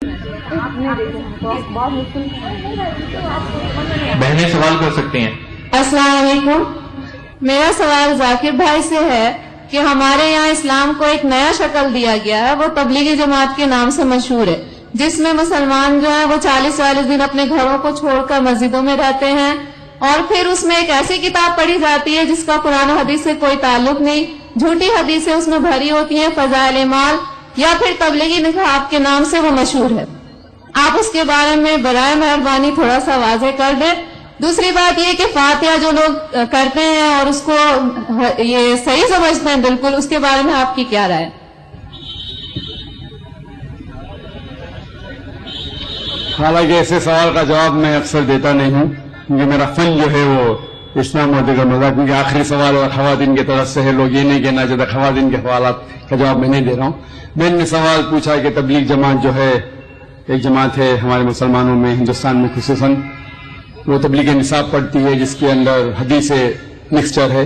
بہنیں سوال کر سکتی ہیں. السلام علیکم. میرا سوال ذاکر بھائی سے ہے کہ ہمارے یہاں اسلام کو ایک نیا شکل دیا گیا ہے، وہ تبلیغی جماعت کے نام سے مشہور ہے، جس میں مسلمان جو ہیں وہ 40 دن اپنے گھروں کو چھوڑ کر مسجدوں میں رہتے ہیں، اور پھر اس میں ایک ایسی کتاب پڑھی جاتی ہے جس کا قرآن و حدیث سے کوئی تعلق نہیں، جھوٹی حدیثیں اس میں بھری ہوتی ہیں، فضائل اعمال یا پھر تبلیغی نصاب کے نام سے وہ مشہور ہے. آپ اس کے بارے میں برائے مہربانی تھوڑا سا واضح کر دیں. دوسری بات یہ کہ فاتحہ جو لوگ کرتے ہیں اور اس کو یہ صحیح سمجھتے ہیں بالکل، اس کے بارے میں آپ کی کیا رائے؟ حالانکہ ایسے سوال کا جواب میں اکثر دیتا نہیں ہوں، کیونکہ میرا فن جو ہے وہ اسلام اور دیگر مذاہب، کیونکہ آخری سوال اور خواتین کی طرف سے ہے، لوگ یہ نہیں کہنا چاہتے خواتین کے سوالات کا جواب میں نہیں دے رہا ہوں. میں نے سوال پوچھا کہ تبلیغ جماعت جو ہے ایک جماعت ہے ہمارے مسلمانوں میں، ہندوستان میں خصوصاً، وہ تبلیغ نصاب پڑھتی ہے جس کے اندر حدیث مکسچر ہے.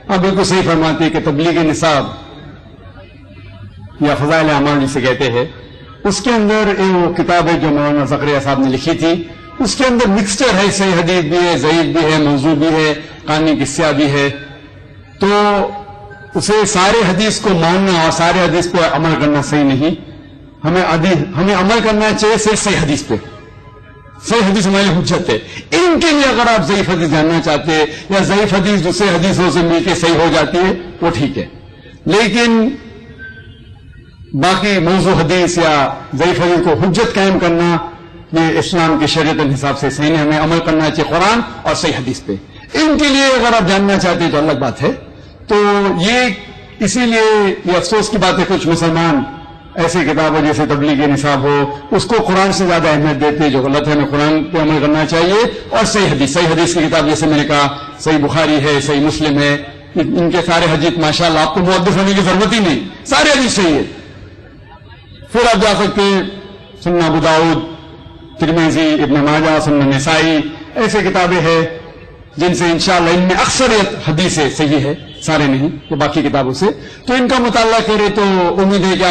آپ بالکل صحیح فرماتے ہیں کہ تبلیغ نصاب یا فضائل اعمال جسے کہتے ہیں، اس کے اندر وہ کتاب ہے جو مولانا زکریا صاحب نے لکھی تھی، اس کے اندر مکسچر ہے، صحیح حدیث بھی ہے، ضعیف بھی ہے، موضوع بھی ہے، قانونی قصہ بھی ہے. تو اسے سارے حدیث کو ماننا اور سارے حدیث پہ عمل کرنا صحیح نہیں. ہمیں عمل کرنا چاہیے صحیح حدیث پہ. صحیح حدیث ہماری حجت ہے. ان کے لیے اگر آپ ضعیف حدیث جاننا چاہتے ہیں یا ضعیف حدیث دوسرے حدیثوں سے مل کے صحیح ہو جاتی ہے وہ ٹھیک ہے، لیکن باقی موضوع حدیث یا ضعیف حدیث کو حجت قائم کرنا یہ اسلام کی شریعت کے حساب سے صحیح نہیں. ہمیں عمل کرنا چاہیے قرآن اور صحیح حدیث پہ. ان کے لیے اگر آپ جاننا چاہتے ہیں تو الگ بات ہے. تو یہ اسی لیے یہ افسوس کی بات ہے کچھ مسلمان ایسی کتابیں جیسے تبلیغ نصاب ہو اس کو قرآن سے زیادہ اہمیت دیتے ہیں، جو غلط ہے. ہمیں قرآن پہ عمل کرنا چاہیے اور صحیح حدیث کی کتاب جیسے میں نے کہا صحیح بخاری ہے، صحیح مسلم ہے، ان کے سارے حدیث ماشاءاللہ آپ کو محدث ہونے کی ضرورت ہی نہیں، سارے حدیث صحیح ہے. پھر آپ جا سکتے ہیں سنن ابو داؤد، ترمذی، ابن ماجہ، سنن نسائی، ایسے کتابیں ہیں جن سے انشاءاللہ ان میں اکثریت حدیثیں صحیح ہے، سارے نہیں کہ باقی کتابوں سے. تو ان کا مطالعہ کرے تو امید ہے کہ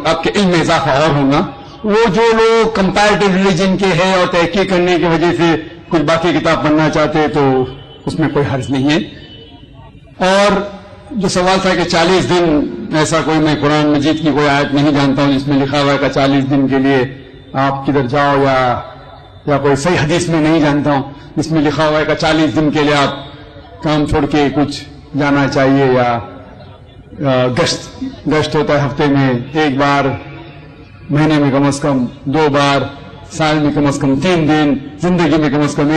آپ کے علم میں اضافہ اور ہوگا. وہ جو لوگ کمپیریٹو ریلیجن کے ہیں اور تحقیق کرنے کی وجہ سے کچھ باقی کتاب پڑھنا چاہتے ہیں تو اس میں کوئی حرج نہیں ہے. اور جو سوال تھا کہ 40 دن، ایسا کوئی میں قرآن مجید کی کوئی آیت نہیں جانتا ہوں جس میں لکھا ہوا ہے کہ 40 دن کے لیے آپ کدھر جاؤ، یا کوئی صحیح حدیث میں نہیں جانتا ہوں جس میں لکھا ہوا ہے کہ 40 دن کے لیے آپ کام چھوڑ کے کچھ جانا چاہیے، یا گشت ہوتا ہے ہفتے میں 1 بار، مہینے میں کم از کم 2 بار، سال میں کم از کم 3 دن، زندگی میں کم از کم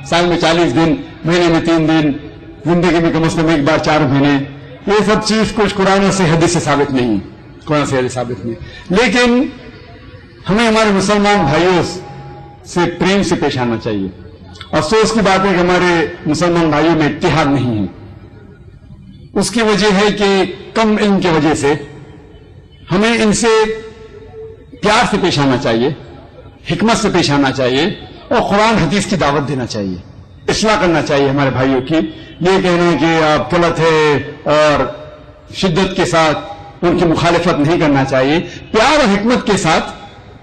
سال میں 40 دن، مہینے میں 3 دن، زندگی میں کم از کم 1 بار 4 مہینے. یہ سب چیز کچھ قرآن سے حدیث سے ثابت نہیں، قرآن سے حدیث ثابت نہیں. لیکن ہمیں ہمارے مسلمان بھائیوں سے پریم سے پیش آنا چاہیے. افسوس کی بات ہے کہ ہمارے مسلمان بھائیوں میں اتحاد نہیں ہے. اس کی وجہ ہے کہ کم علم کی وجہ سے ہمیں ان سے پیار سے پیش آنا چاہیے، حکمت سے پیش آنا چاہیے اور قرآن حدیث کی دعوت دینا چاہیے، اصلاح کرنا چاہیے ہمارے بھائیوں کی. یہ کہنا کہ آپ غلط ہے اور شدت کے ساتھ ان کی مخالفت نہیں کرنا چاہیے. پیار اور حکمت کے ساتھ،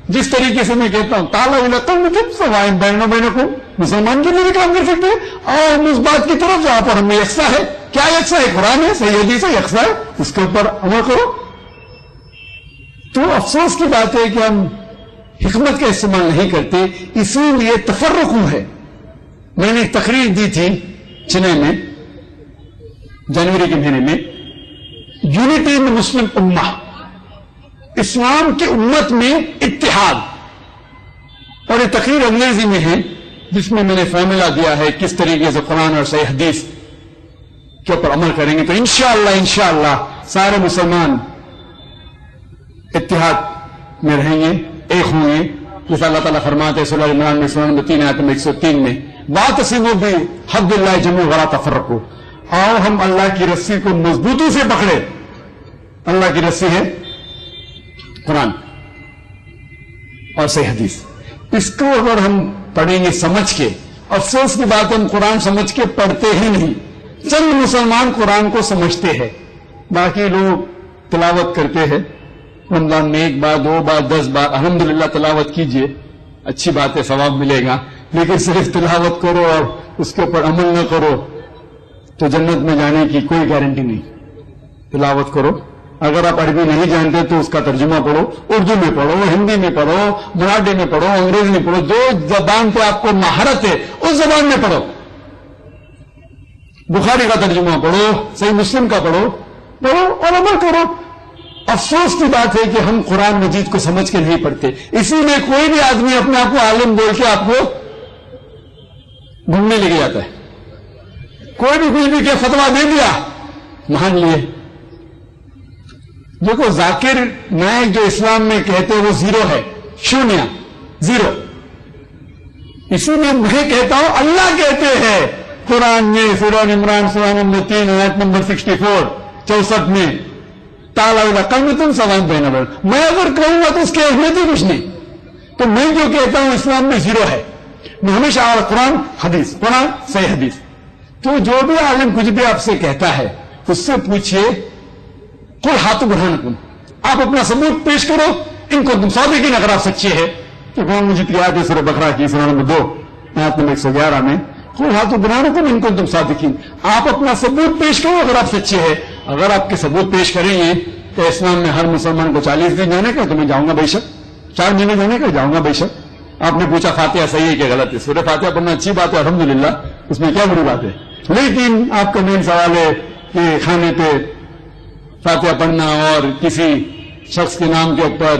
جس طریقے سے میں کہتا ہوں بہنوں کو مسلمان کے لیے بھی کام کر سکتے ہیں اور ہم اس بات کی طرف جہاں پر ہمیں یکساں ہے. کیا یکساں ہے؟ قرآن ہے، صحیح حدیث ہے، یکساں ہے، اس کے اوپر عمل کرو. تو افسوس کی بات ہے کہ ہم حکمت کا استعمال نہیں کرتے، اسی لیے تفرق ہے. میں نے ایک تقریر دی تھی چنئی میں جنوری کے مہینے میں، یونٹی ان مسلم امہ، اسلام کی امت میں اتحاد. اور یہ تقریر انگریزی میں ہے جس میں نے فارمولا دیا ہے کس طریقے سے قرآن اور صحیح حدیث کے اوپر عمل کریں گے تو انشاءاللہ سارے مسلمان اتحاد میں رہیں گے، ایک ہوں گے. جیسا اللہ تعالیٰ فرماتے ہیں سورہ عمران میں 3 آیت میں 103 میں، وَاعْتَصِمُوا بِحَبْلِ اللَّهِ جَمِيعًا وَلَا تَفَرَّقُوا. آؤ ہم اللہ کی رسی کو مضبوطی سے پکڑے. اللہ کی رسی ہے قرآن اور صحیح حدیث. اس کو اگر ہم پڑھیں گے سمجھ کے، افسوس کی بات ہے ہم قرآن سمجھ کے پڑھتے ہی نہیں. چند مسلمان قرآن کو سمجھتے ہیں، باقی لوگ تلاوت کرتے ہیں رمضان میں 1 بار 2 بار 10 بار الحمدللہ تلاوت کیجئے، اچھی بات ہے، ثواب ملے گا، لیکن صرف تلاوت کرو اور اس کے اوپر عمل نہ کرو تو جنت میں جانے کی کوئی گارنٹی نہیں۔ تلاوت کرو، اگر آپ عربی نہیں جانتے تو اس کا ترجمہ پڑھو، اردو میں پڑھو، ہندی میں پڑھو، مراٹھی میں پڑھو، انگریزی میں پڑھو، جو زبان پہ آپ کو مہارت ہے اس زبان میں پڑھو۔ بخاری کا ترجمہ پڑھو، صحیح مسلم کا پڑھو اور عمل کرو۔ افسوس کی بات ہے کہ ہم قرآن مجید کو سمجھ کے نہیں پڑھتے، اسی لیے کوئی بھی آدمی اپنے آپ کو عالم بول کے آپ کو گھومنے لے کے جاتا ہے۔ کوئی بھی کچھ بھی کہ فتویٰ دے دیا مان لیے۔ دیکھو ذاکر نائک جو اسلام میں کہتے ہیں وہ 0 ہے، شونیہ، 0۔ اسی لیے میں کہتا ہوں اللہ کہتے ہیں قرآن میں سورہ عمران سورہ نمبر 3 آیت نمبر 64 میں تالا کلمۃ سواء بینکم، میں اگر کہوں گا تو اس کی اہمیت ہی کچھ نہیں، تو میں جو کہتا ہوں اسلام میں 0 ہے۔ میں ہمیشہ قرآن حدیث، قرآن صحیح حدیث۔ تو جو بھی عالم کچھ بھی آپ سے کہتا ہے اس سے پوچھئے قل ہاتھوں برہانکم، آپ اپنا ثبوت پیش کرو، ان کو تم صادقین اگر آپ سچے ہیں۔ تو قرآن مجید کی آیت ہے سورہ بقرہ کی سورہ نمبر 2 آیت نمبر 111 میں قل ہاتھوں برہانکم ان کو تم صادقین، آپ اپنا ثبوت پیش کرو اگر آپ سچے ہیں۔ اگر آپ کے ثبوت پیش کریں گے کہ اسلام میں ہر مسلمان کو 40 دن جانے کا، تو میں جاؤں گا بے شک، 4 مہینے جانے کا جاؤں گا بے شک۔ آپ نے پوچھا فاتحہ صحیح ہے کہ غلط ہے؟ سورہ فاتحہ پڑھنا اچھی بات ہے الحمدللہ، اس میں کیا بری بات ہے، لیکن آپ کا مین سوال ہے کہ کھانے پہ فاتحہ پڑھنا اور کسی شخص کے نام کے اوپر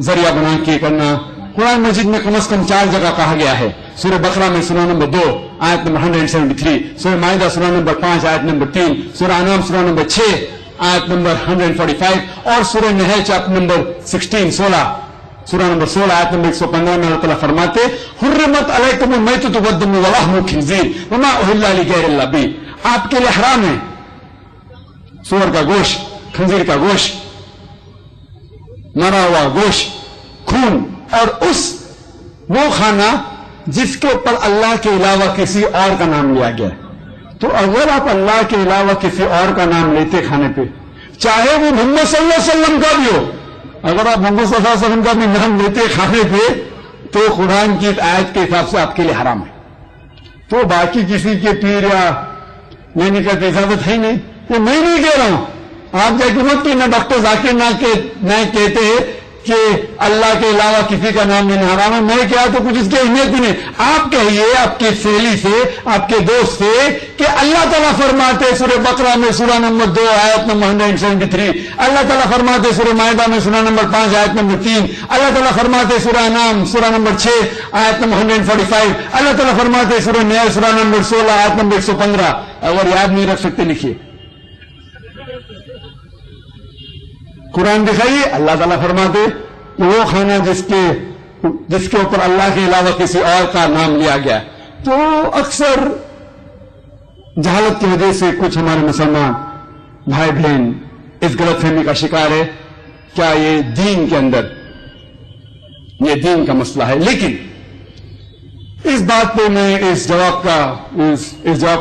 ذریعہ بنا کے کرنا۔ قرآن مجید میں کم از کم 4 جگہ کہا گیا ہے، سورہ بقرہ میں سورہ نمبر 2 آیت نمبر 173، سورہ مائدہ سورہ نمبر 5 آیت نمبر 3، سورہ انعام سورہ نمبر 6 آیت نمبر 145 اور سورہ نحل چیپٹر نمبر 16 سورہ نمبر 16 آیت نمبر 115 میں اللہ تعالیٰ فرماتے حرمت علیکم المیتۃ والدم ولحم الخنزیر وما اہل لغیر اللہ بہ، آپ کے لیے حرام ہے سور کا گوشت، خنزیر کا گوشت، مرا ہوا گوشت، خون، اور وہ کھانا جس کے اوپر اللہ کے علاوہ کسی اور کا نام لیا گیا ہے۔ تو اگر آپ اللہ کے علاوہ کسی اور کا نام لیتے کھانے پہ، چاہے وہ محمد صلی اللہ علیہ وسلم کا بھی ہو، اگر آپ محمد صلی اللہ علیہ وسلم کا بھی نام لیتے کھانے پہ تو قرآن کی آیت کے حساب سے آپ کے لیے حرام ہے۔ تو باقی کسی کے پیر یا لینے کا اجازت ہے نہیں، یہ میں نہیں کہہ رہا ہوں، آپ جا کے مت کہ نہ ڈاکٹر ذاکر نائک کہتے ہیں کہ اللہ کے علاوہ کسی کا نام لینا حرام ہے، میں کیا تو کچھ اس کی اہمیت بھی نہیں۔ آپ کہیے آپ کی سہیلی سے، آپ کے دوست سے کہ اللہ تعالیٰ فرماتے سورہ بقرہ میں سورہ نمبر 2 آیت نمبر 173، اللہ تعالیٰ فرماتے سورہ مائدہ میں سورہ نمبر 5 آیت نمبر 3، اللہ تعالیٰ فرماتے سورہ انعام سورہ نمبر 6 آیت نمبر 145، اللہ تعالیٰ فرماتے سورہ نحل سورہ نمبر 16 آیت نمبر 115۔ اگر یاد نہیں رکھ سکتے لکھیے، قرآن دکھائیے، اللہ تعالیٰ فرماتے کہ وہ کھانا جس کے اوپر اللہ کے علاوہ کسی اور کا نام لیا گیا۔ تو اکثر جہالت کی وجہ سے کچھ ہمارے مسلمان بھائی بہن اس غلط فہمی کا شکار ہے، کیا یہ دین کے اندر یہ دین کا مسئلہ ہے؟ لیکن اس بات پہ میں اس جواب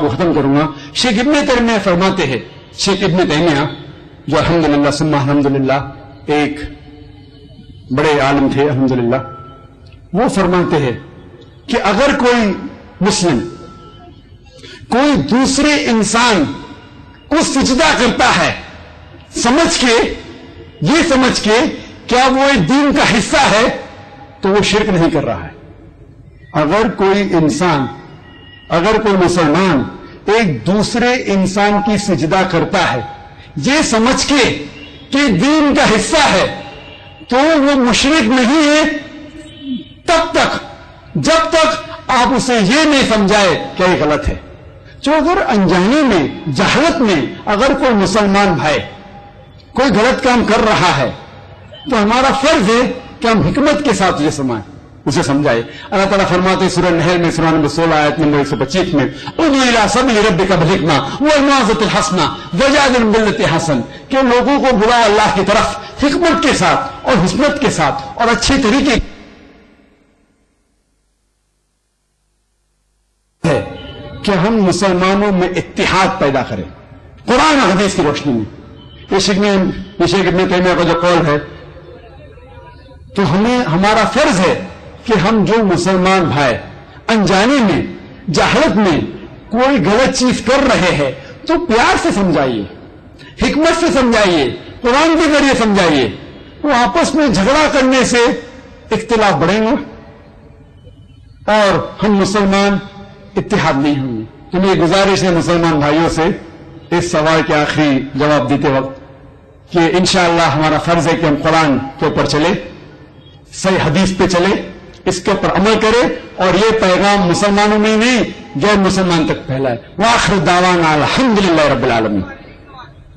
کو ختم کروں گا۔ شیخ ابن تیمیہ فرماتے ہیں، شیخ ابن تیمیہ جو الحمدللہ ثم الحمدللہ ایک بڑے عالم تھے الحمدللہ، وہ فرماتے ہیں کہ اگر کوئی مسلم کوئی دوسرے انسان کو سجدہ کرتا ہے یہ سمجھ کے کیا وہ ایک دین کا حصہ ہے تو وہ شرک نہیں کر رہا ہے۔ اگر کوئی مسلمان ایک دوسرے انسان کی سجدہ کرتا ہے یہ سمجھ کے کہ دین کا حصہ ہے تو وہ مشرک نہیں ہے جب تک آپ اسے یہ نہیں سمجھائے کہ یہ غلط ہے۔ جو اگر انجانی میں جہالت میں اگر کوئی مسلمان بھائی کوئی غلط کام کر رہا ہے تو ہمارا فرض ہے کہ ہم حکمت کے ساتھ اسے سمجھائے۔ اللہ تعالیٰ فرماتے سورہ نحل میں سورہ نمبر 16 آیت نمبر 125 میں ادعو الی سبیل ربک بالحکمہ والموعظۃ الحسنہ وجادلہم باللتی حسن، کہ لوگوں کو بلاؤ اللہ کی طرف حکمت کے ساتھ اور حسنت کے ساتھ اور اچھے طریقے ہے کہ ہم مسلمانوں میں اتحاد پیدا کریں قرآن اور حدیث کی روشنی میں۔ یہ شیخ ابن تیمیہ کا جو قول ہے تو ہمارا فرض ہے کہ ہم جو مسلمان بھائی انجانے میں جہالت میں کوئی غلط چیز کر رہے ہیں تو پیار سے سمجھائیے, حکمت سے سمجھائیے, قرآن کے ذریعے سمجھائیے. وہ آپس میں جھگڑا کرنے سے اختلاف بڑھیں گے اور ہم مسلمان اتحاد نہیں ہوں گے. تو میری گزارش ہے مسلمان بھائیوں سے اس سوال کے آخری جواب دیتے وقت کہ انشاءاللہ ہمارا فرض ہے کہ ہم قرآن کے اوپر چلے, صحیح حدیث پہ چلے, اس کے اوپر عمل کرے اور یہ پیغام مسلمانوں میں نہیں غیر مسلمان تک پھیلائے. وآخر دعوانا الحمدللہ رب العالمین.